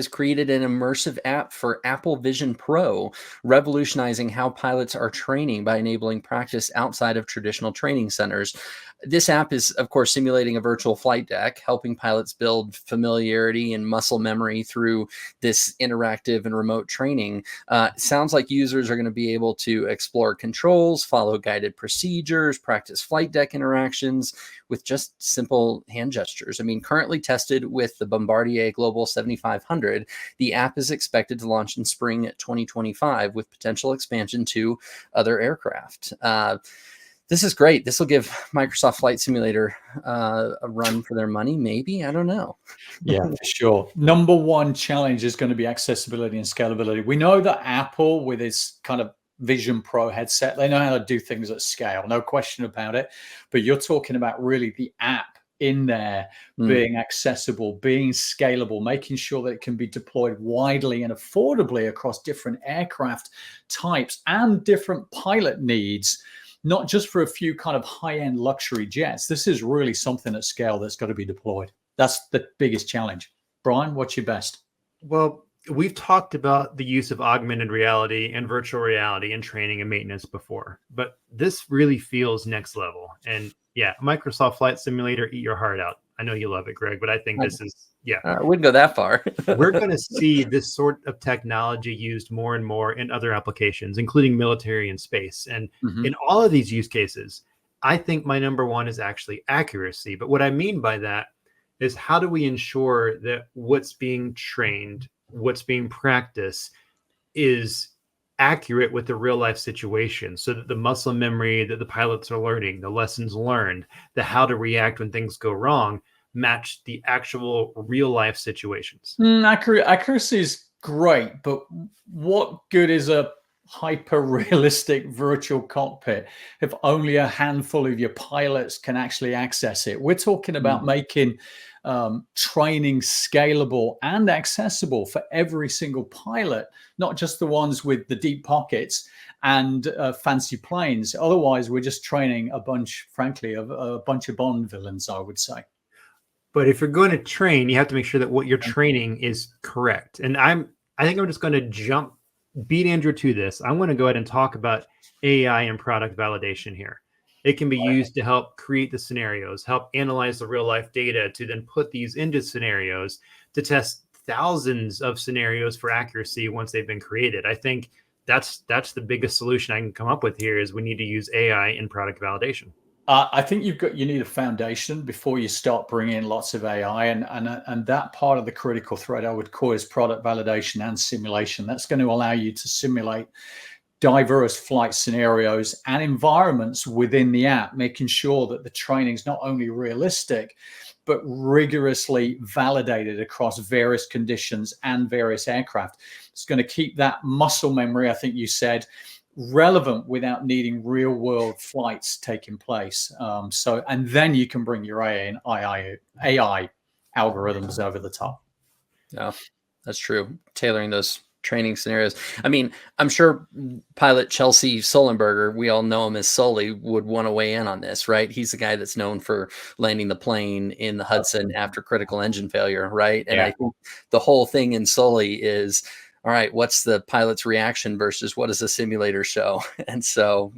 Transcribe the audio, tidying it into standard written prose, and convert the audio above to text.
created an immersive app for Apple Vision Pro, revolutionizing how pilots are training by enabling practice outside of traditional training centers. This app is, of course, simulating a virtual flight deck, helping pilots build familiarity and muscle memory through this interactive and remote training. Sounds like users are going to be able to explore controls, follow guided procedures, practice flight deck interactions with just simple hand gestures. I mean, currently tested with the Bombardier Global 7500, the app is expected to launch in spring 2025 with potential expansion to other aircraft. This is great. This will give Microsoft Flight Simulator a run for their money, maybe. I don't know. Yeah, for sure. Number one challenge is going to be accessibility and scalability. We know that Apple, with its kind of Vision Pro headset, they know how to do things at scale, no question about it. But you're talking about really the app in there being accessible, being scalable, making sure that it can be deployed widely and affordably across different aircraft types and different pilot needs, not just for a few kind of high-end luxury jets. This is really something at scale that's got to be deployed. That's the biggest challenge. Brian, what's your best? Well, we've talked about the use of augmented reality and virtual reality in training and maintenance before, but this really feels next level. And yeah, Microsoft Flight Simulator, eat your heart out. I know you love it, Greg, but I think this is, I wouldn't go that far. We're going to see this sort of technology used more and more in other applications, including military and space. And in all of these use cases, I think my number one is actually accuracy. But what I mean by that is, how do we ensure that what's being trained, what's being practiced is accurate with the real life situation, so that the muscle memory that the pilots are learning, the lessons learned, the how to react when things go wrong, match the actual real life situations? Accuracy is great, but what good is a hyper realistic virtual cockpit if only a handful of your pilots can actually access it? We're talking about making training scalable and accessible for every single pilot, not just the ones with the deep pockets and fancy planes. Otherwise, we're just training a bunch, frankly, of a bunch of Bond villains, I would say. But if you're going to train, you have to make sure that what you're training is correct. And I think I'm just going to beat Andrew to this. I'm going to go ahead and talk about AI and product validation here. It can be used to help create the scenarios, help analyze the real life data, to then put these into scenarios to test thousands of scenarios for accuracy once they've been created. I think that's the biggest solution I can come up with here, is we need to use AI in product validation. I think you need a foundation before you start bringing in lots of AI, and that part of the critical thread I would call is product validation and simulation. That's going to allow you to simulate diverse flight scenarios and environments within the app, making sure that the training is not only realistic, but rigorously validated across various conditions and various aircraft. It's going to keep that muscle memory, I think you said, relevant without needing real world flights taking place. And then you can bring your AI algorithms over the top. Yeah, that's true. Tailoring those training scenarios. I mean, I'm sure pilot Chelsea Sullenberger, we all know him as Sully, would want to weigh in on this, right? He's the guy that's known for landing the plane in the Hudson after critical engine failure, right? And I think the whole thing in Sully is, all right, what's the pilot's reaction versus what does the simulator show? And so